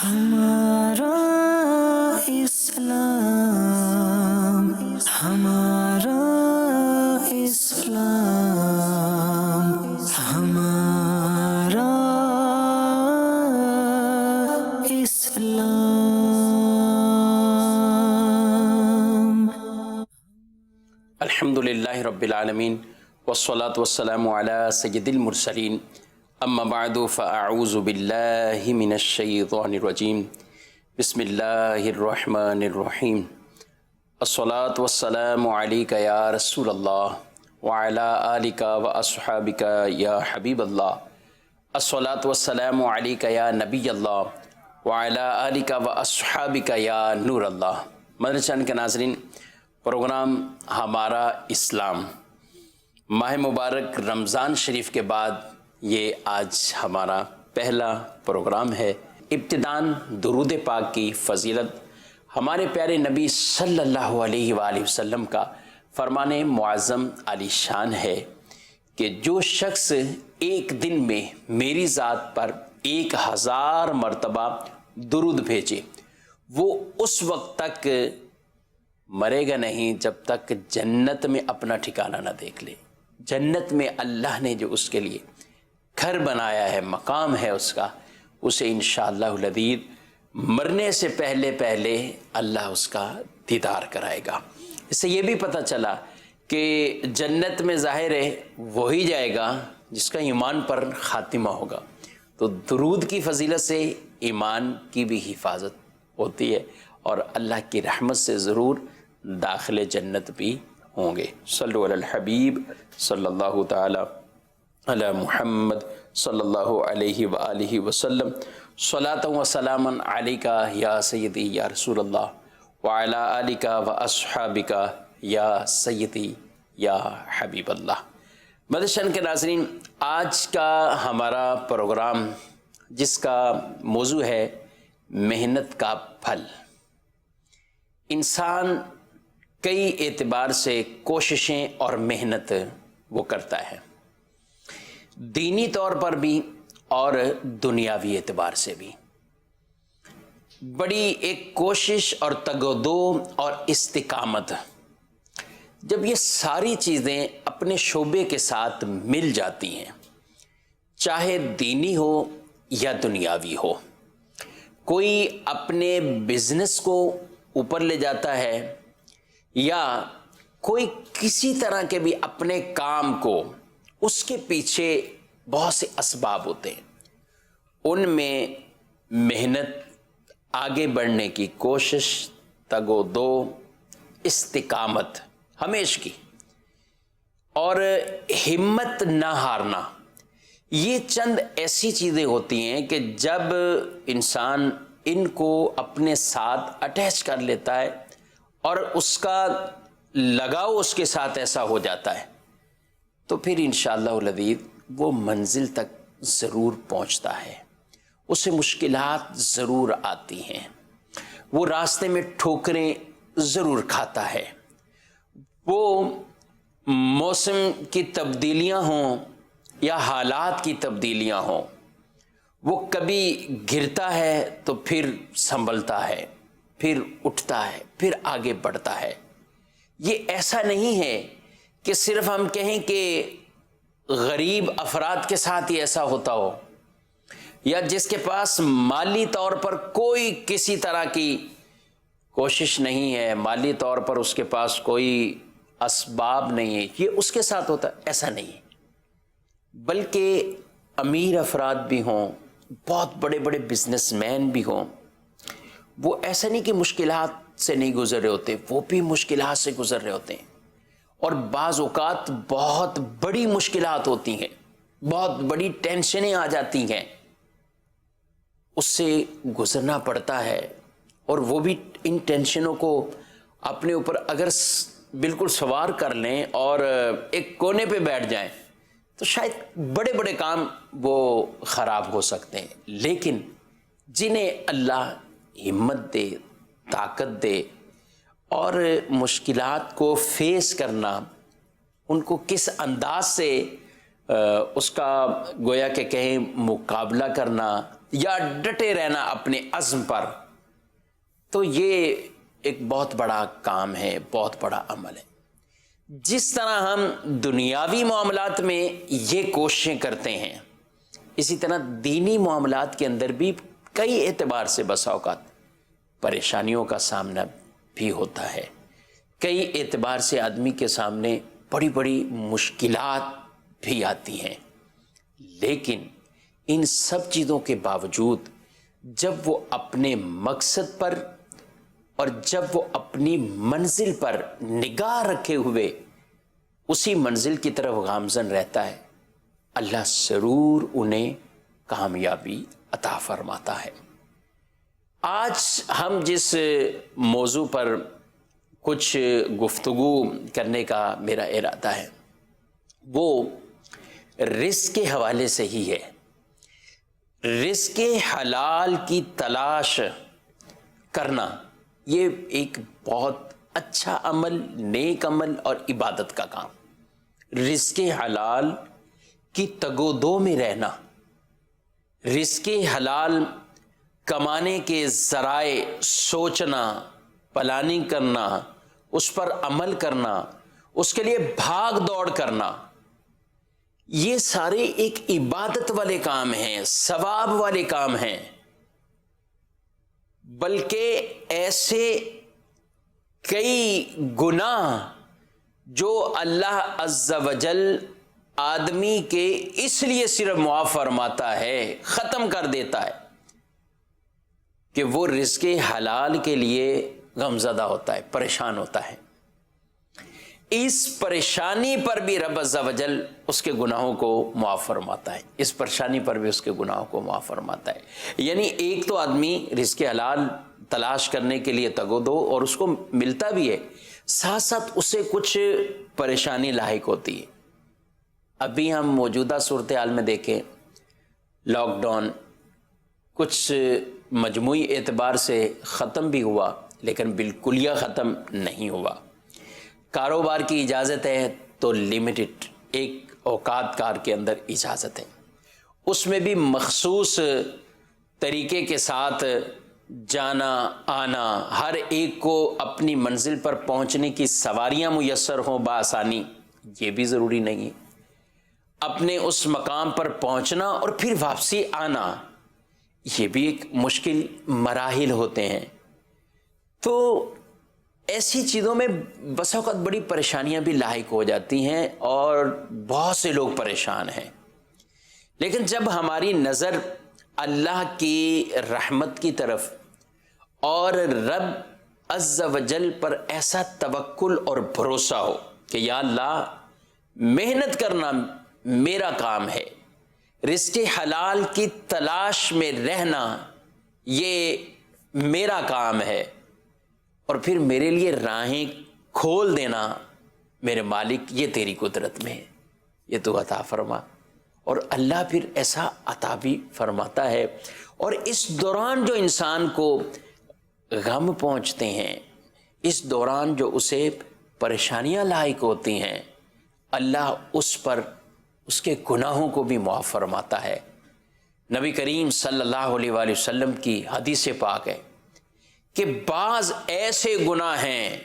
ہمارا اسلام، ہمارا اسلام، ہمارا اسلام۔ الحمدللہ رب العالمین والصلاة والسلام علی سید المرسلین، اما بعد فاعوذ باللہ من الشیطان الرجیم، بسم اللہ الرحمن الرحیم۔ الصلاة والسلام علیک یا رسول اللہ وعلی آلک واصحابک یا حبیب اللہ۔ الصلاة والسلام علیک یا نبی اللہ وعلی آلک واصحابک یا نور اللہ۔ مدنی چینل کے ناظرین، پروگرام ہمارا اسلام، ماہ مبارک رمضان شریف کے بعد یہ آج ہمارا پہلا پروگرام ہے۔ ابتداً درود پاک کی فضیلت، ہمارے پیارے نبی صلی اللہ علیہ وآلہ وسلم کا فرمان معظم علی شان ہے کہ جو شخص ایک دن میں میری ذات پر 1000 مرتبہ درود بھیجے، وہ اس وقت تک مرے گا نہیں جب تک جنت میں اپنا ٹھکانہ نہ دیکھ لے۔ جنت میں اللہ نے جو اس کے لیے گھر بنایا ہے، مقام ہے اس کا، اسے انشاءاللہ العزیز مرنے سے پہلے پہلے اللہ اس کا دیدار کرائے گا۔ اس سے یہ بھی پتہ چلا کہ جنت میں ظاہر ہے وہی جائے گا جس کا ایمان پر خاتمہ ہوگا۔ تو درود کی فضیلت سے ایمان کی بھی حفاظت ہوتی ہے اور اللہ کی رحمت سے ضرور داخل جنت بھی ہوں گے۔ صلو علی الحبیب صلی اللہ تعالی علی محمد صلی اللہ علیہ وآلہ وسلم۔ صلاۃ و سلاما علیکا یا سیدی یا رسول اللہ وعلی آلک واصحابک یا سیدی یا حبیب اللہ۔ مدنی چینل کے ناظرین، آج کا ہمارا پروگرام جس کا موضوع ہے محنت کا پھل۔ انسان کئی اعتبار سے کوششیں اور محنت وہ کرتا ہے، دینی طور پر بھی اور دنیاوی اعتبار سے بھی۔ بڑی ایک کوشش اور تگ و دو اور استقامت، جب یہ ساری چیزیں اپنے شعبے کے ساتھ مل جاتی ہیں، چاہے دینی ہو یا دنیاوی ہو، کوئی اپنے بزنس کو اوپر لے جاتا ہے یا کوئی کسی طرح کے بھی اپنے کام کو، اس کے پیچھے بہت سے اسباب ہوتے ہیں، ان میں محنت، آگے بڑھنے کی کوشش، تگ و دو، استقامت ہمیشہ کی، اور ہمت نہ ہارنا، یہ چند ایسی چیزیں ہوتی ہیں کہ جب انسان ان کو اپنے ساتھ اٹیچ کر لیتا ہے اور اس کا لگاؤ اس کے ساتھ ایسا ہو جاتا ہے، تو پھر انشاءاللہ العزیز وہ منزل تک ضرور پہنچتا ہے۔ اسے مشکلات ضرور آتی ہیں، وہ راستے میں ٹھوکریں ضرور کھاتا ہے، وہ موسم کی تبدیلیاں ہوں یا حالات کی تبدیلیاں ہوں، وہ کبھی گرتا ہے تو پھر سنبھلتا ہے، پھر اٹھتا ہے، پھر آگے بڑھتا ہے۔ یہ ایسا نہیں ہے کہ صرف ہم کہیں کہ غریب افراد کے ساتھ ہی ایسا ہوتا ہو، یا جس کے پاس مالی طور پر کوئی کسی طرح کی کوشش نہیں ہے، مالی طور پر اس کے پاس کوئی اسباب نہیں ہے، یہ اس کے ساتھ ہوتا ہے، ایسا نہیں ہے۔ بلکہ امیر افراد بھی ہوں، بہت بڑے بڑے بزنس مین بھی ہوں، وہ ایسا نہیں کہ مشکلات سے نہیں گزر رہے ہوتے، وہ بھی مشکلات سے گزر رہے ہوتے ہیں، اور بعض اوقات بہت بڑی مشکلات ہوتی ہیں، بہت بڑی ٹینشنیں آ جاتی ہیں، اس سے گزرنا پڑتا ہے، اور وہ بھی ان ٹینشنوں کو اپنے اوپر اگر بالکل سوار کر لیں اور ایک کونے پہ بیٹھ جائیں تو شاید بڑے بڑے کام وہ خراب ہو سکتے ہیں۔ لیکن جنہیں اللہ ہمت دے، طاقت دے، اور مشکلات کو فیس کرنا، ان کو کس انداز سے اس کا گویا کہ کہیں مقابلہ کرنا، یا ڈٹے رہنا اپنے عزم پر، تو یہ ایک بہت بڑا کام ہے، بہت بڑا عمل ہے۔ جس طرح ہم دنیاوی معاملات میں یہ کوششیں کرتے ہیں، اسی طرح دینی معاملات کے اندر بھی کئی اعتبار سے بسا اوقات پریشانیوں کا سامنا بھی ہوتا ہے، کئی اعتبار سے آدمی کے سامنے بڑی بڑی مشکلات بھی آتی ہیں، لیکن ان سب چیزوں کے باوجود جب وہ اپنے مقصد پر اور جب وہ اپنی منزل پر نگاہ رکھے ہوئے اسی منزل کی طرف گامزن رہتا ہے، اللہ ضرور انہیں کامیابی عطا فرماتا ہے۔ آج ہم جس موضوع پر کچھ گفتگو کرنے کا میرا ارادہ ہے وہ رزق کے حوالے سے ہی ہے۔ رزق حلال کی تلاش کرنا یہ ایک بہت اچھا عمل، نیک عمل اور عبادت کا کام۔ رزق حلال کی تگ و دو میں رہنا، رزق حلال کمانے کے ذرائع سوچنا، پلاننگ کرنا، اس پر عمل کرنا، اس کے لیے بھاگ دوڑ کرنا، یہ سارے ایک عبادت والے کام ہیں، ثواب والے کام ہیں، بلکہ ایسے کئی گناہ جو اللہ عز و جل آدمی کے اس لیے صرف معاف فرماتا ہے، ختم کر دیتا ہے کہ وہ رزق حلال کے لیے غمزدہ ہوتا ہے، پریشان ہوتا ہے۔ اس پریشانی پر بھی رب عز و جل اس کے گناہوں کو معاف فرماتا ہے، اس پریشانی پر بھی اس کے گناہوں کو معاف فرماتا ہے۔ یعنی ایک تو آدمی رزق حلال تلاش کرنے کے لیے تگ و دو اور اس کو ملتا بھی ہے، ساتھ ساتھ اسے کچھ پریشانی لاحق ہوتی ہے۔ ابھی ہم موجودہ صورتحال میں دیکھیں، لاک ڈاؤن کچھ مجموعی اعتبار سے ختم بھی ہوا لیکن بالکلیہ ختم نہیں ہوا۔ کاروبار کی اجازت ہے تو لمیٹڈ ایک اوقات کار کے اندر اجازت ہے، اس میں بھی مخصوص طریقے کے ساتھ جانا آنا، ہر ایک کو اپنی منزل پر پہنچنے کی سواریاں میسر ہوں بآسانی، یہ بھی ضروری نہیں ہے۔ اپنے اس مقام پر پہنچنا اور پھر واپسی آنا، یہ بھی ایک مشکل مراحل ہوتے ہیں۔ تو ایسی چیزوں میں بسا اوقات بڑی پریشانیاں بھی لاحق ہو جاتی ہیں اور بہت سے لوگ پریشان ہیں۔ لیکن جب ہماری نظر اللہ کی رحمت کی طرف اور رب عز و جل پر ایسا توکل اور بھروسہ ہو کہ یا اللہ محنت کرنا میرا کام ہے، رزق حلال کی تلاش میں رہنا یہ میرا کام ہے، اور پھر میرے لیے راہیں کھول دینا میرے مالک یہ تیری قدرت میں ہے، یہ تو عطا فرما، اور اللہ پھر ایسا عطا بھی فرماتا ہے۔ اور اس دوران جو انسان کو غم پہنچتے ہیں، اس دوران جو اسے پریشانیاں لاحق ہوتی ہیں، اللہ اس پر اس کے گناہوں کو بھی معاف فرماتا ہے۔ نبی کریم صلی اللہ علیہ وآلہ وسلم کی حدیث پاک ہے کہ بعض ایسے گناہ ہیں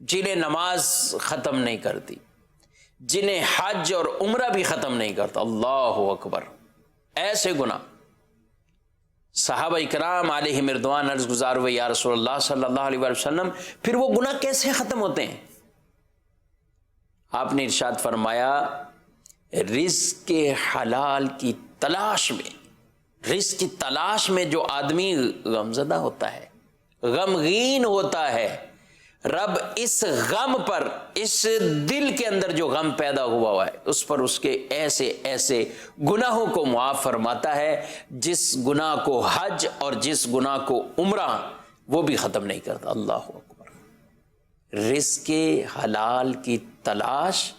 جنہیں نماز ختم نہیں کرتی، جنہیں حج اور عمرہ بھی ختم نہیں کرتا۔ اللہ اکبر، ایسے گناہ۔ صحابہ اکرام علیہم رضوان عرض گزار ہوئے یا رسول اللہ صلی اللہ علیہ وآلہ وسلم پھر وہ گناہ کیسے ختم ہوتے ہیں؟ آپ نے ارشاد فرمایا رزق حلال کی تلاش میں، رزق کی تلاش میں جو آدمی غمزدہ ہوتا ہے، غمگین ہوتا ہے، رب اس غم پر، اس دل کے اندر جو غم پیدا ہوا ہے اس پر اس کے ایسے ایسے گناہوں کو معاف فرماتا ہے جس گناہ کو حج اور جس گناہ کو عمرہ وہ بھی ختم نہیں کرتا۔ اللہ اکبر۔ رزق حلال کی تلاش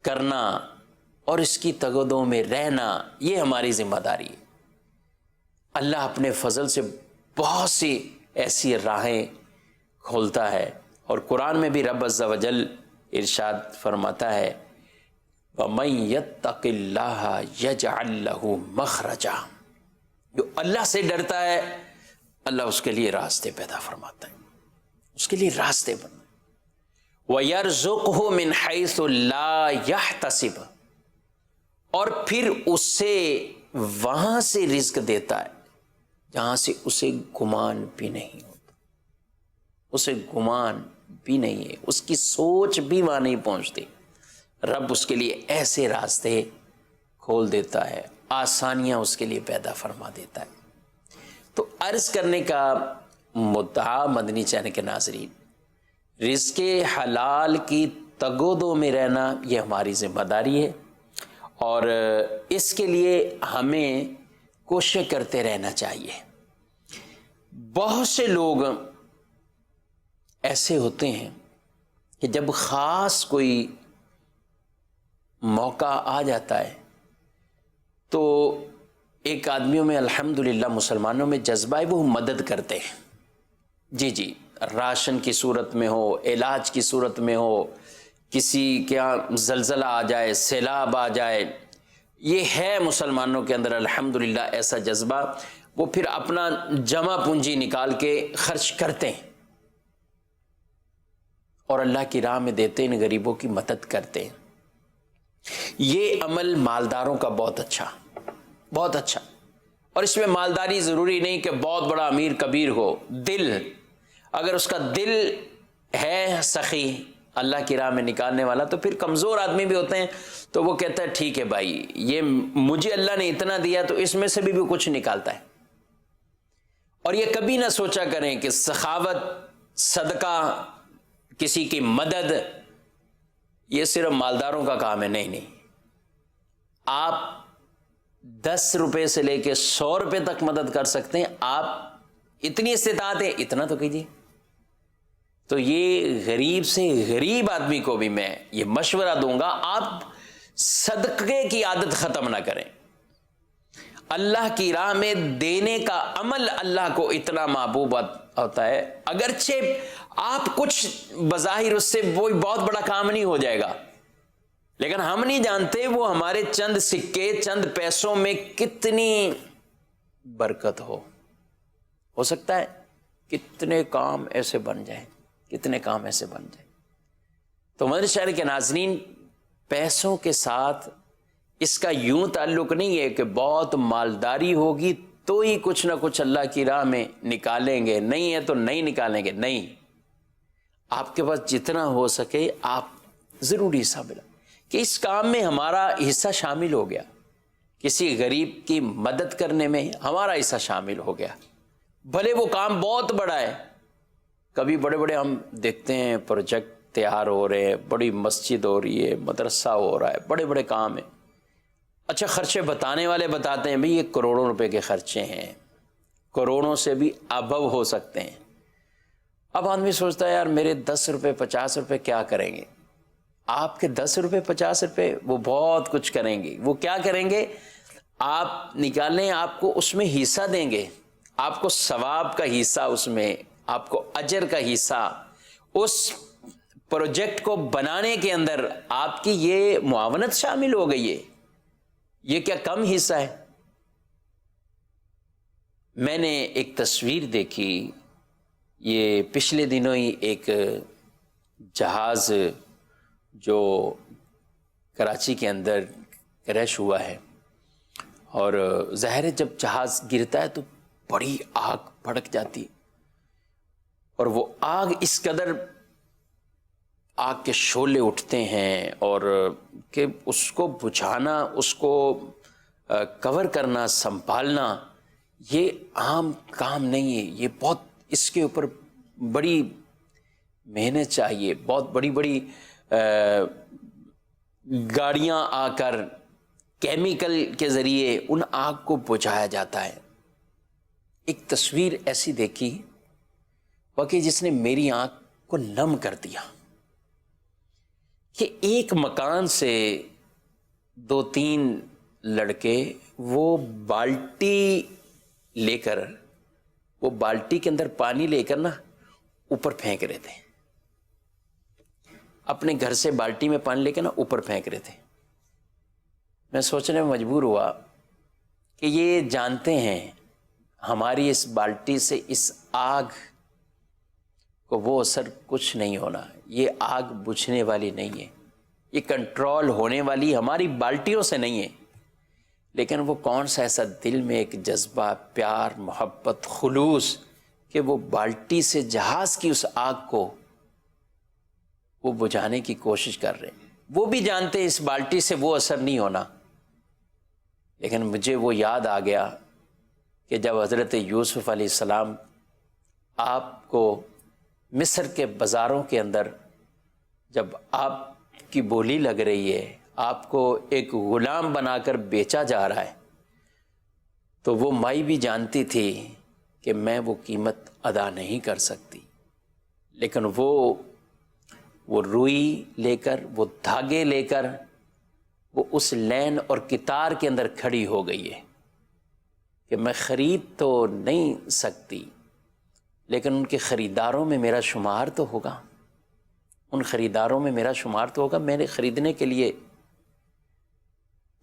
کرنا اور اس کی تگودوں میں رہنا یہ ہماری ذمہ داری ہے۔ اللہ اپنے فضل سے بہت سی ایسی راہیں کھولتا ہے، اور قرآن میں بھی رب عز و جل ارشاد فرماتا ہے وَمَن يَتَّقِ اللَّهَ يَجْعَل لَّهُ مَخْرَجًا، جو اللہ سے ڈرتا ہے اللہ اس کے لیے راستے پیدا فرماتا ہے، اس کے لیے راستے بن وَيَرْزُقْهُ مِنْ حَيْثُ لَا يَحْتَسِبُ، اور پھر اسے وہاں سے رزق دیتا ہے جہاں سے اسے گمان بھی نہیں ہوتا، اسے گمان بھی نہیں ہے، اس کی سوچ بھی وہاں نہیں پہنچتی، رب اس کے لیے ایسے راستے کھول دیتا ہے، آسانیاں اس کے لیے پیدا فرما دیتا ہے۔ تو عرض کرنے کا مدعا مدنی چینل کے ناظرین، رزق حلال کی تگ و دو میں رہنا یہ ہماری ذمہ داری ہے، اور اس کے لیے ہمیں کوشش کرتے رہنا چاہیے۔ بہت سے لوگ ایسے ہوتے ہیں کہ جب خاص کوئی موقع آ جاتا ہے تو ایک آدمیوں میں الحمدللہ مسلمانوں میں جذبہ ہے، وہ مدد کرتے ہیں، جی راشن کی صورت میں ہو، علاج کی صورت میں ہو، کسی کے یہاں زلزلہ آ جائے، سیلاب آ جائے، یہ ہے مسلمانوں کے اندر الحمدللہ ایسا جذبہ، وہ پھر اپنا جمع پونجی نکال کے خرچ کرتے ہیں اور اللہ کی راہ میں دیتے ہیں، غریبوں کی مدد کرتے ہیں۔ یہ عمل مالداروں کا بہت اچھا، اور اس میں مالداری ضروری نہیں کہ بہت بڑا امیر کبیر ہو، دل، اگر اس کا دل ہے سخی اللہ کی راہ میں نکالنے والا، تو پھر کمزور آدمی بھی ہوتے ہیں تو وہ کہتا ہے ٹھیک ہے بھائی، یہ مجھے اللہ نے اتنا دیا تو اس میں سے بھی کچھ نکالتا ہے۔ اور یہ کبھی نہ سوچا کریں کہ سخاوت، صدقہ، کسی کی مدد یہ صرف مالداروں کا کام ہے، نہیں، آپ 10 روپے سے لے کے 100 روپے تک مدد کر سکتے ہیں، آپ اتنی استطاعت ہے اتنا تو کیجیے۔ تو یہ غریب سے غریب آدمی کو بھی میں یہ مشورہ دوں گا، آپ صدقے کی عادت ختم نہ کریں۔ اللہ کی راہ میں دینے کا عمل اللہ کو اتنا محبوب ہوتا ہے، اگرچہ آپ کچھ بظاہر اس سے وہ بہت بڑا کام نہیں ہو جائے گا، لیکن ہم نہیں جانتے وہ ہمارے چند سکے، چند پیسوں میں کتنی برکت ہو سکتا ہے کتنے کام ایسے بن جائیں۔ تو مدنی چینل کے ناظرین، پیسوں کے ساتھ اس کا یوں تعلق نہیں ہے کہ بہت مالداری ہوگی تو ہی کچھ نہ کچھ اللہ کی راہ میں نکالیں گے، نہیں ہے تو نہیں نکالیں گے، نہیں، آپ کے پاس جتنا ہو سکے آپ ضروری حصہ ملا کہ اس کام میں ہمارا حصہ شامل ہو گیا، کسی غریب کی مدد کرنے میں ہمارا حصہ شامل ہو گیا، بھلے وہ کام بہت بڑا ہے۔ کبھی بڑے بڑے ہم دیکھتے ہیں پروجیکٹ تیار ہو رہے ہیں، بڑی مسجد ہو رہی ہے، مدرسہ ہو رہا ہے، بڑے بڑے کام ہیں، اچھا خرچے بتانے والے بتاتے ہیں بھئی یہ کروڑوں روپے کے خرچے ہیں، کروڑوں سے بھی ابو ہو سکتے ہیں۔ اب آدمی سوچتا ہے یار میرے 10 روپے 50 روپے کیا کریں گے؟ آپ کے 10 روپے 50 روپے وہ بہت کچھ کریں گے۔ وہ کیا کریں گے؟ آپ نکالیں، آپ کو اس میں حصہ دیں گے، آپ کو ثواب کا حصہ، اس میں آپ کو اجر کا حصہ، اس پروجیکٹ کو بنانے کے اندر آپ کی یہ معاونت شامل ہو گئی ہے۔ یہ کیا کم حصہ ہے؟ میں نے ایک تصویر دیکھی، یہ پچھلے دنوں ہی ایک جہاز جو کراچی کے اندر کریش ہوا ہے، اور ظاہر ہے جب جہاز گرتا ہے تو بڑی آگ بھڑک جاتی، اور وہ آگ اس قدر آگ کے شعلے اٹھتے ہیں، اور کہ اس کو بجھانا، اس کو کور کرنا، سنبھالنا یہ عام کام نہیں ہے، یہ بہت اس کے اوپر بڑی محنت چاہیے، بہت بڑی بڑی گاڑیاں آ کر کیمیکل کے ذریعے ان آگ کو بجھایا جاتا ہے۔ ایک تصویر ایسی دیکھی واقعی جس نے میری آنکھ کو نم کر دیا کہ ایک مکان سے 2-3 لڑکے وہ بالٹی لے کر، وہ بالٹی کے اندر پانی لے کر نا اوپر پھینک رہے تھے، اپنے گھر سے بالٹی میں پانی لے کے نا اوپر پھینک رہے تھے۔ میں سوچنے میں مجبور ہوا کہ یہ جانتے ہیں ہماری اس بالٹی سے اس آگ کو وہ اثر کچھ نہیں ہونا. یہ آگ بجھنے والی نہیں ہے، یہ کنٹرول ہونے والی ہماری بالٹیوں سے نہیں ہے. لیکن وہ کون سا ایسا دل میں ایک جذبہ، پیار، محبت، خلوص کہ وہ بالٹی سے جہاز کی اس آگ کو وہ بجھانے کی کوشش کر رہے ہیں. وہ بھی جانتے ہیں اس بالٹی سے وہ اثر نہیں ہونا. لیکن مجھے وہ یاد آ گیا کہ جب حضرت یوسف علیہ السلام آپ کو مصر کے بازاروں کے اندر جب آپ کی بولی لگ رہی ہے، آپ کو ایک غلام بنا کر بیچا جا رہا ہے، تو وہ مائی بھی جانتی تھی کہ میں وہ قیمت ادا نہیں کر سکتی. لیکن وہ روئی لے کر، وہ دھاگے لے کر وہ اس لین اور کتار کے اندر کھڑی ہو گئی ہے کہ میں خرید تو نہیں سکتی، لیکن ان کے خریداروں میں میرا شمار تو ہوگا، ان خریداروں میں میرا شمار تو ہوگا، میں نے خریدنے کے لیے.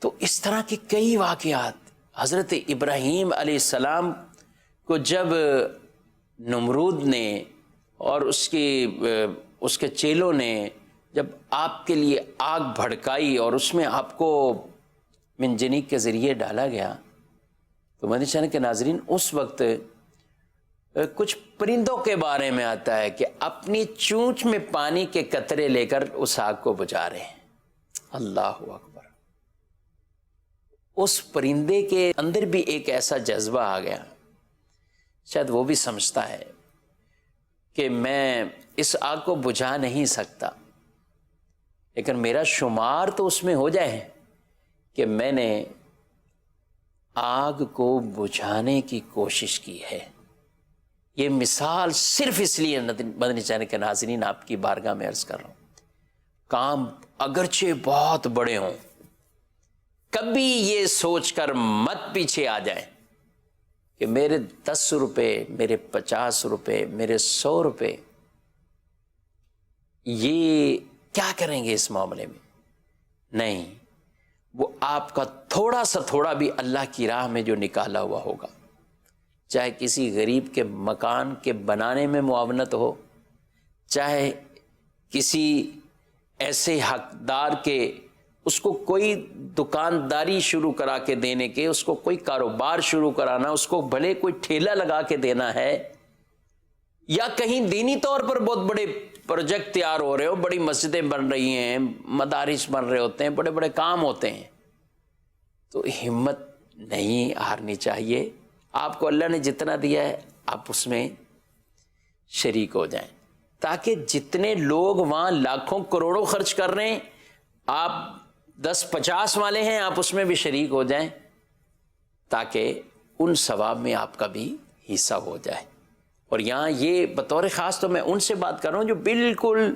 تو اس طرح کے کئی واقعات. حضرت ابراہیم علیہ السلام کو جب نمرود نے اور اس کے چیلوں نے جب آپ کے لیے آگ بھڑکائی اور اس میں آپ کو منجنیق کے ذریعے ڈالا گیا، تو مدنی چینل کے ناظرین اس وقت کچھ پرندوں کے بارے میں آتا ہے کہ اپنی چونچ میں پانی کے قطرے لے کر اس آگ کو بجھا رہے ہیں. اللہ اکبر. اس پرندے کے اندر بھی ایک ایسا جذبہ آ گیا، شاید وہ بھی سمجھتا ہے کہ میں اس آگ کو بجھا نہیں سکتا، لیکن میرا شمار تو اس میں ہو جائے کہ میں نے آگ کو بجھانے کی کوشش کی ہے. یہ مثال صرف اس لیے مدنی چینل کے ناظرین آپ کی بارگاہ میں عرض کر رہا ہوں. کام اگرچہ بہت بڑے ہوں، کبھی یہ سوچ کر مت پیچھے آ جائیں کہ میرے 10 روپے، میرے 50 روپے، میرے 100 روپے یہ کیا کریں گے اس معاملے میں. نہیں، وہ آپ کا تھوڑا سا تھوڑا بھی اللہ کی راہ میں جو نکالا ہوا ہوگا، چاہے کسی غریب کے مکان کے بنانے میں معاونت ہو، چاہے کسی ایسے حقدار کے اس کو کوئی دکانداری شروع کرا کے دینے کے، اس کو کوئی کاروبار شروع کرانا، اس کو بھلے کوئی ٹھیلا لگا کے دینا ہے، یا کہیں دینی طور پر بہت بڑے پروجیکٹ تیار ہو رہے ہو، بڑی مسجدیں بن رہی ہیں، مدارس بن رہے ہوتے ہیں، بڑے بڑے کام ہوتے ہیں، تو ہمت نہیں ہارنی چاہیے. آپ کو اللہ نے جتنا دیا ہے آپ اس میں شریک ہو جائیں، تاکہ جتنے لوگ وہاں لاکھوں کروڑوں خرچ کر رہے ہیں، آپ 10-50 والے ہیں، آپ اس میں بھی شریک ہو جائیں، تاکہ ان ثواب میں آپ کا بھی حصہ ہو جائے. اور یہاں یہ بطور خاص تو میں ان سے بات کر رہا ہوں جو بالکل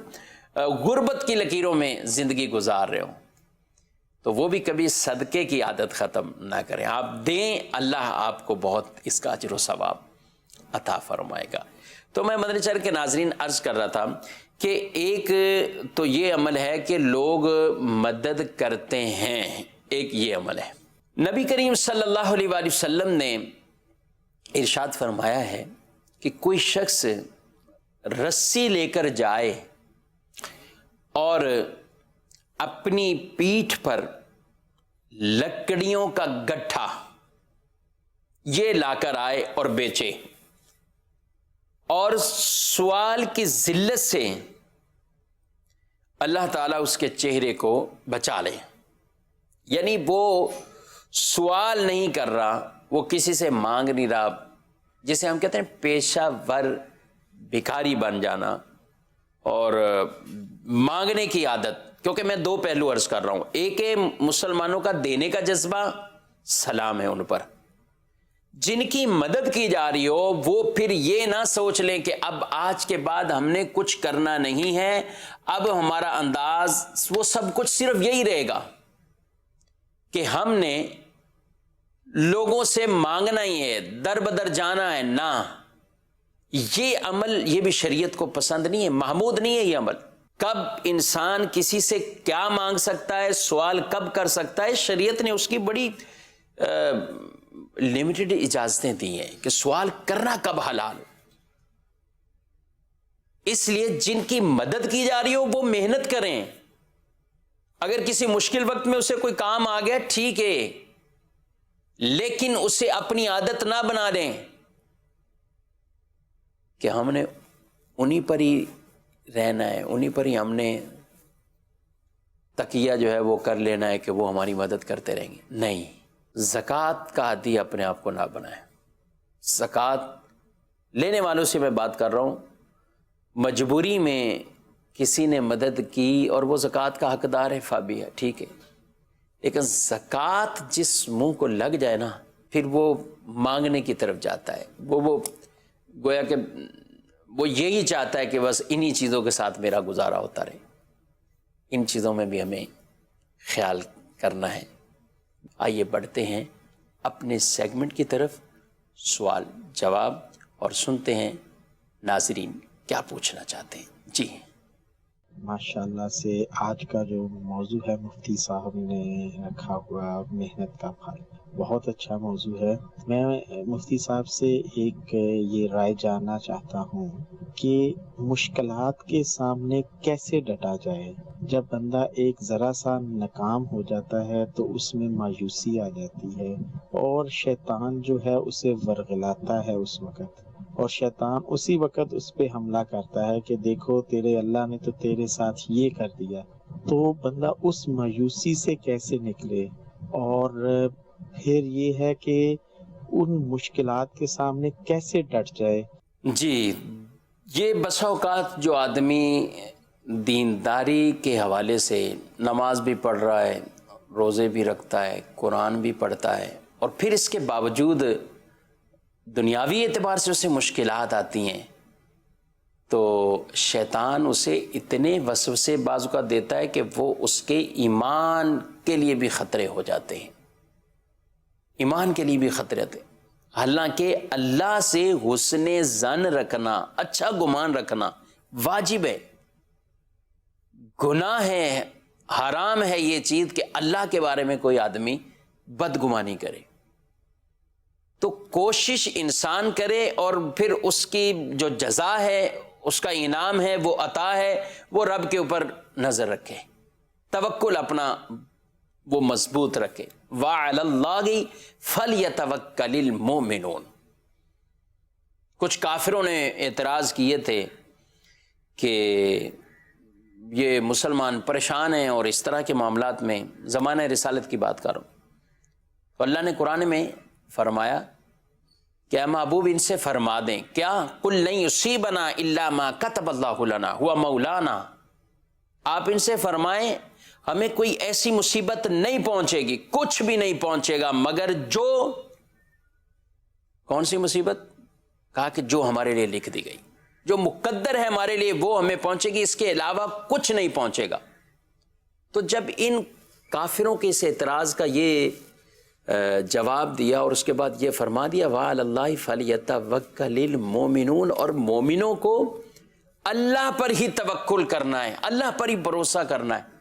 غربت کی لکیروں میں زندگی گزار رہے ہوں، تو وہ بھی کبھی صدقے کی عادت ختم نہ کریں. آپ دیں، اللہ آپ کو بہت اس کا اجر و ثواب عطا فرمائے گا. تو میں مدنی چینل کے ناظرین عرض کر رہا تھا کہ ایک تو یہ عمل ہے کہ لوگ مدد کرتے ہیں، ایک یہ عمل ہے. نبی کریم صلی اللہ علیہ وآلہ وسلم نے ارشاد فرمایا ہے کہ کوئی شخص رسی لے کر جائے اور اپنی پیٹھ پر لکڑیوں کا گٹھا یہ لا کر آئے اور بیچے، اور سوال کی ذلت سے اللہ تعالیٰ اس کے چہرے کو بچا لے. یعنی وہ سوال نہیں کر رہا، وہ کسی سے مانگ نہیں رہا، جسے ہم کہتے ہیں پیشہ ور بھکاری بن جانا اور مانگنے کی عادت. کیونکہ میں دو پہلو عرض کر رہا ہوں، ایک ہے مسلمانوں کا دینے کا جذبہ، سلام ہے ان پر. جن کی مدد کی جا رہی ہو وہ پھر یہ نہ سوچ لیں کہ اب آج کے بعد ہم نے کچھ کرنا نہیں ہے، اب ہمارا انداز وہ سب کچھ صرف یہی رہے گا کہ ہم نے لوگوں سے مانگنا ہی ہے، در بدر جانا ہے. نہ، یہ عمل یہ بھی شریعت کو پسند نہیں ہے، محمود نہیں ہے یہ عمل. کب انسان کسی سے کیا مانگ سکتا ہے، سوال کب کر سکتا ہے، شریعت نے اس کی بڑی لمیٹڈ اجازتیں دی ہیں کہ سوال کرنا کب حلال ہو. اس لیے جن کی مدد کی جا رہی ہو وہ محنت کریں. اگر کسی مشکل وقت میں اسے کوئی کام آ گیا ٹھیک ہے، لیکن اسے اپنی عادت نہ بنا دیں کہ ہم نے انہی پر ہی رہنا ہے، انہی پر ہی ہم نے تکیہ جو ہے وہ کر لینا ہے کہ وہ ہماری مدد کرتے رہیں گے. نہیں، زکوٰۃ کا عادی اپنے آپ کو نہ بنائیں. زکوٰۃ لینے والوں سے میں بات کر رہا ہوں، مجبوری میں کسی نے مدد کی اور وہ زکوٰۃ کا حقدار ہے، فابی ہے، ٹھیک ہے، لیکن زکوٰۃ جس منہ کو لگ جائے نا پھر وہ مانگنے کی طرف جاتا ہے. وہ گویا کہ وہ یہی چاہتا ہے کہ بس انہی چیزوں کے ساتھ میرا گزارا ہوتا رہے. ان چیزوں میں بھی ہمیں خیال کرنا ہے. آئیے بڑھتے ہیں اپنے سیگمنٹ کی طرف، سوال جواب، اور سنتے ہیں ناظرین کیا پوچھنا چاہتے ہیں. جی ماشاءاللہ سے آج کا جو موضوع ہے مفتی صاحب نے رکھا ہوا محنت کا پھل، بہت اچھا موضوع ہے. میں مفتی صاحب سے ایک یہ رائے جاننا چاہتا ہوں کہ مشکلات کے سامنے کیسے ڈٹا جائے. جب بندہ ایک ذرا سا ناکام ہو جاتا ہے تو اس میں مایوسی آ جاتی ہے اور شیطان جو ہے اسے ورغلاتا ہے اس وقت، اور شیطان اسی وقت اس پہ حملہ کرتا ہے کہ دیکھو تیرے اللہ نے تو تیرے ساتھ یہ کر دیا. تو بندہ اس مایوسی سے کیسے نکلے، اور پھر یہ ہے کہ ان مشکلات کے سامنے کیسے ڈٹ جائے. جی، یہ بسا اوقات جو آدمی دینداری کے حوالے سے نماز بھی پڑھ رہا ہے، روزے بھی رکھتا ہے، قرآن بھی پڑھتا ہے، اور پھر اس کے باوجود دنیاوی اعتبار سے اسے مشکلات آتی ہیں، تو شیطان اسے اتنے وسوسے بعض اوقات دیتا ہے کہ وہ اس کے ایمان کے لیے بھی خطرے ہو جاتے ہیں. ایمان کے لیے بھی خطرے ہوتے ہیں. حالانکہ اللہ سے حسن ظن رکھنا، اچھا گمان رکھنا واجب ہے. گناہ ہے، حرام ہے یہ چیز کہ اللہ کے بارے میں کوئی آدمی بدگمانی کرے. تو کوشش انسان کرے اور پھر اس کی جو جزا ہے، اس کا انعام ہے، وہ عطا ہے، وہ رب کے اوپر نظر رکھے، توکل اپنا وہ مضبوط رکھے. وَعَلَى اللَّهِ فَلْيَتَوَكَّلِ الْمُؤْمِنُونَ. کچھ کافروں نے اعتراض کیے تھے کہ یہ مسلمان پریشان ہیں اور اس طرح کے معاملات میں، زمانہ رسالت کی بات کر رہا ہوں. تو اللہ نے قرآن میں فرمایا کہ اے محبوب ان سے فرما دیں، کیا قُلْ لَن يُصِيبَنَا إِلَّا مَا كَتَبَ اللَّهُ لَنَا هُوَ مَوْلَانَا. آپ ان سے فرمائیں ہمیں کوئی ایسی مصیبت نہیں پہنچے گی، کچھ بھی نہیں پہنچے گا مگر جو، کون سی مصیبت؟ کہا کہ جو ہمارے لیے لکھ دی گئی، جو مقدر ہے ہمارے لیے وہ ہمیں پہنچے گی، اس کے علاوہ کچھ نہیں پہنچے گا. تو جب ان کافروں کے اس اعتراض کا یہ جواب دیا اور اس کے بعد یہ فرما دیا وَعَلَى اللَّهِ فَلْيَتَوَكَّلِ الْمُؤْمِنُونَ، اور مومنوں کو اللہ پر ہی توکل کرنا ہے، اللہ پر ہی بھروسہ کرنا ہے.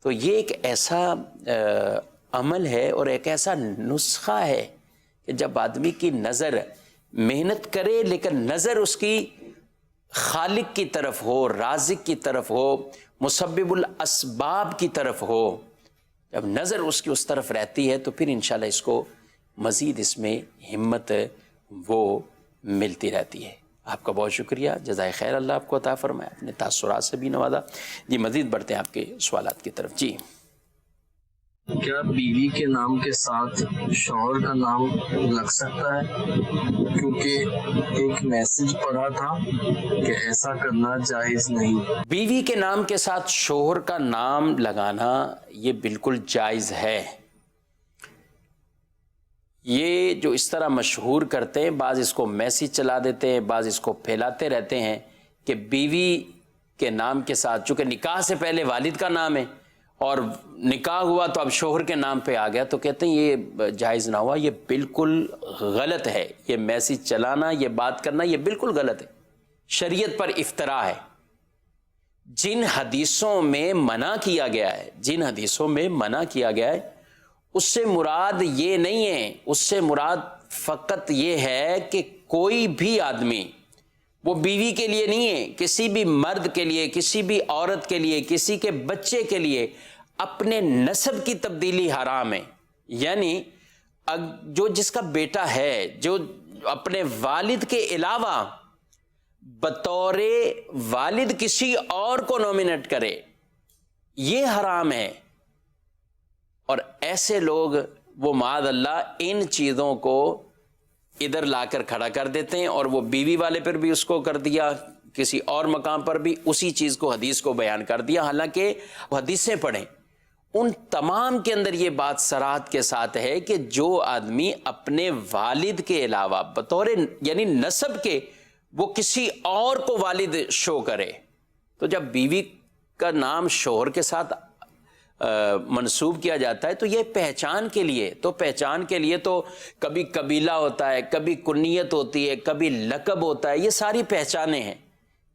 تو یہ ایک ایسا عمل ہے اور ایک ایسا نسخہ ہے کہ جب آدمی کی نظر محنت کرے لیکن نظر اس کی خالق کی طرف ہو، رازق کی طرف ہو، مسبب الاسباب کی طرف ہو، جب نظر اس کی اس طرف رہتی ہے تو پھر انشاءاللہ اس کو مزید اس میں ہمت وہ ملتی رہتی ہے. آپ کا بہت شکریہ، جزائے خیر اللہ آپ کو عطا فرمائے، اپنے تاثرات سے بھی نوازا. جی مزید بڑھتے ہیں آپ کے سوالات کی طرف. جی کیا بیوی کے نام کے ساتھ شوہر کا نام لگ سکتا ہے؟ کیونکہ ایک میسج پڑھا تھا کہ ایسا کرنا جائز نہیں. بیوی کے نام کے ساتھ شوہر کا نام لگانا یہ بالکل جائز ہے. یہ جو اس طرح مشہور کرتے ہیں، بعض اس کو میسج چلا دیتے ہیں، بعض اس کو پھیلاتے رہتے ہیں کہ بیوی کے نام کے ساتھ، چونکہ نکاح سے پہلے والد کا نام ہے اور نکاح ہوا تو اب شوہر کے نام پہ آ گیا، تو کہتے ہیں یہ جائز نہ ہوا. یہ بالکل غلط ہے. یہ میسج چلانا، یہ بات کرنا، یہ بالکل غلط ہے، شریعت پر افتراء ہے. جن حدیثوں میں منع کیا گیا ہے، جن حدیثوں میں منع کیا گیا ہے اس سے مراد یہ نہیں ہے، اس سے مراد فقط یہ ہے کہ کوئی بھی آدمی، وہ بیوی کے لیے نہیں ہے، کسی بھی مرد کے لیے، کسی بھی عورت کے لیے، کسی کے بچے کے لیے اپنے نسب کی تبدیلی حرام ہے۔ یعنی جو جس کا بیٹا ہے جو اپنے والد کے علاوہ بطور والد کسی اور کو نومینیٹ کرے، یہ حرام ہے۔ اور ایسے لوگ وہ معاذ اللہ ان چیزوں کو ادھر لا کر کھڑا کر دیتے ہیں، اور وہ بیوی والے پر بھی اس کو کر دیا، کسی اور مقام پر بھی اسی چیز کو، حدیث کو بیان کر دیا، حالانکہ حدیثیں پڑھیں ان تمام کے اندر یہ بات صراحت کے ساتھ ہے کہ جو آدمی اپنے والد کے علاوہ بطور یعنی نسب کے وہ کسی اور کو والد شو کرے، تو جب بیوی کا نام شوہر کے ساتھ منسوب کیا جاتا ہے تو یہ پہچان کے لیے، تو پہچان کے لیے تو کبھی قبیلہ ہوتا ہے، کبھی کنیت ہوتی ہے، کبھی لقب ہوتا ہے، یہ ساری پہچانیں ہیں۔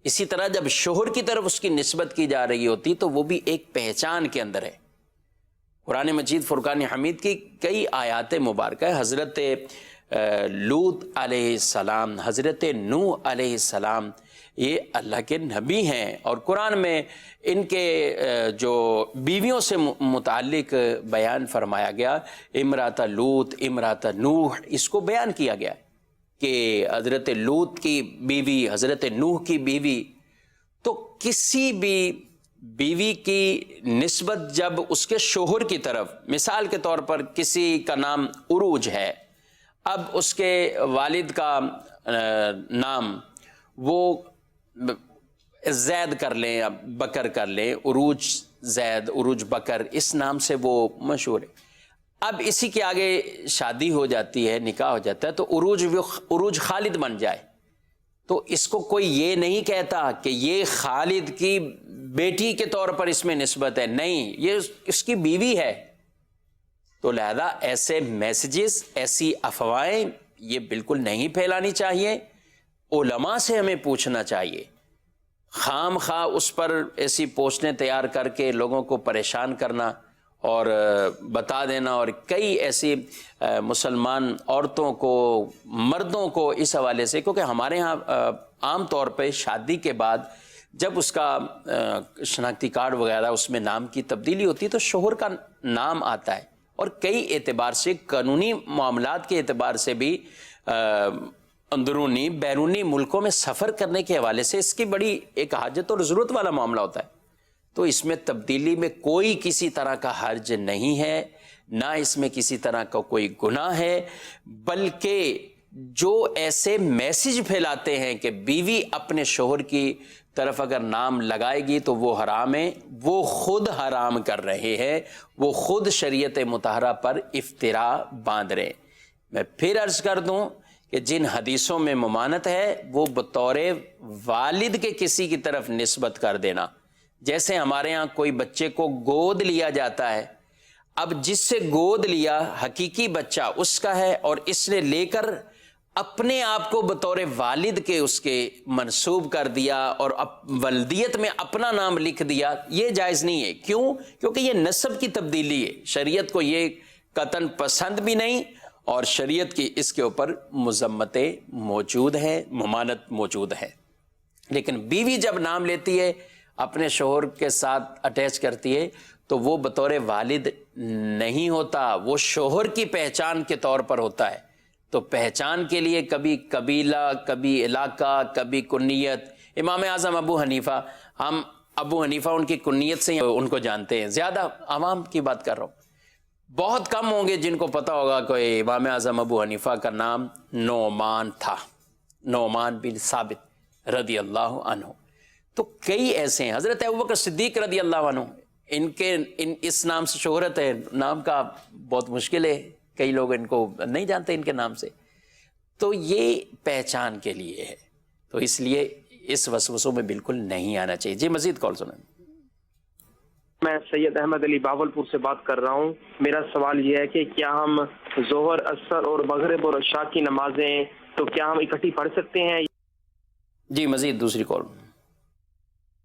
اسی طرح جب شوہر کی طرف اس کی نسبت کی جا رہی ہوتی تو وہ بھی ایک پہچان کے اندر ہے۔ قرآن مجید فرقان حمید کی کئی آیات مبارکہ ہے، حضرت لوط علیہ السلام، حضرت نوح علیہ السلام، یہ اللہ کے نبی ہیں، اور قرآن میں ان کے جو بیویوں سے متعلق بیان فرمایا گیا، امرات لوط، امرات نوح، اس کو بیان کیا گیا ہے کہ حضرت لوط کی بیوی، حضرت نوح کی بیوی۔ تو کسی بھی بیوی کی نسبت جب اس کے شوہر کی طرف، مثال کے طور پر کسی کا نام عروج ہے، اب اس کے والد کا نام وہ زید کر لیں یا بکر کر لیں، عروج زید، عروج بکر، اس نام سے وہ مشہور ہے۔ اب اسی کے آگے شادی ہو جاتی ہے، نکاح ہو جاتا ہے، تو عروج خالد بن جائے، تو اس کو کوئی یہ نہیں کہتا کہ یہ خالد کی بیٹی کے طور پر اس میں نسبت ہے، نہیں، یہ اس کی بیوی ہے۔ تو لہذا ایسے میسیجز، ایسی افواہیں یہ بالکل نہیں پھیلانی چاہیے، علماء سے ہمیں پوچھنا چاہیے۔ خام خواہ اس پر ایسی پوسٹیں تیار کر کے لوگوں کو پریشان کرنا اور بتا دینا، اور کئی ایسی مسلمان عورتوں کو، مردوں کو اس حوالے سے، کیونکہ ہمارے ہاں عام طور پہ شادی کے بعد جب اس کا شناختی کارڈ وغیرہ اس میں نام کی تبدیلی ہوتی ہے تو شوہر کا نام آتا ہے، اور کئی اعتبار سے، قانونی معاملات کے اعتبار سے بھی، اندرونی بیرونی ملکوں میں سفر کرنے کے حوالے سے اس کی بڑی ایک حاجت اور ضرورت والا معاملہ ہوتا ہے۔ تو اس میں تبدیلی میں کوئی کسی طرح کا حرج نہیں ہے، نہ اس میں کسی طرح کا کوئی گناہ ہے، بلکہ جو ایسے میسج پھیلاتے ہیں کہ بیوی اپنے شوہر کی طرف اگر نام لگائے گی تو وہ حرام ہے، وہ خود حرام کر رہے ہیں، وہ خود شریعت مطہرہ پر افترا باندھ رہے ہیں۔ میں پھر عرض کر دوں کہ جن حدیثوں میں ممانت ہے وہ بطور والد کے کسی کی طرف نسبت کر دینا، جیسے ہمارے ہاں کوئی بچے کو گود لیا جاتا ہے، اب جس سے گود لیا حقیقی بچہ اس کا ہے، اور اس نے لے کر اپنے آپ کو بطور والد کے اس کے منسوب کر دیا اور ولدیت میں اپنا نام لکھ دیا، یہ جائز نہیں ہے۔ کیوں؟ کیونکہ یہ نسب کی تبدیلی ہے، شریعت کو یہ قطعاً پسند بھی نہیں، اور شریعت کی اس کے اوپر مذمتیں موجود ہیں، ممانت موجود ہے۔ لیکن بیوی جب نام لیتی ہے، اپنے شوہر کے ساتھ اٹیچ کرتی ہے، تو وہ بطور والد نہیں ہوتا، وہ شوہر کی پہچان کے طور پر ہوتا ہے۔ تو پہچان کے لیے کبھی قبیلہ، کبھی علاقہ، کبھی کنیت۔ امام اعظم ابو حنیفہ، ہم ابو حنیفہ ان کی کنیت سے ان کو جانتے ہیں، زیادہ عوام کی بات کر رہا ہوں، بہت کم ہوں گے جن کو پتہ ہوگا کہ امام اعظم ابو حنیفہ کا نام نعمان تھا، نعمان بن ثابت رضی اللہ عنہ۔ تو کئی ایسے ہیں، حضرت ابوبکر صدیق رضی اللہ عنہ، اس نام سے شہرت ہے، نام کا بہت مشکل ہے، کئی لوگ ان کو نہیں جانتے ان کے نام سے۔ تو یہ پہچان کے لیے ہے، تو اس لیے اس وسوسوں میں بالکل نہیں آنا چاہیے۔ جی مزید کال سنیں۔ میں سید احمد علی باولپور سے بات کر رہا ہوں۔ میرا سوال یہ ہے کہ کیا ہم ظہر، عصر اور مغرب اور عشاء کی نمازیں تو کیا ہم اکٹھی پڑھ سکتے ہیں؟ جی مزید دوسری کال۔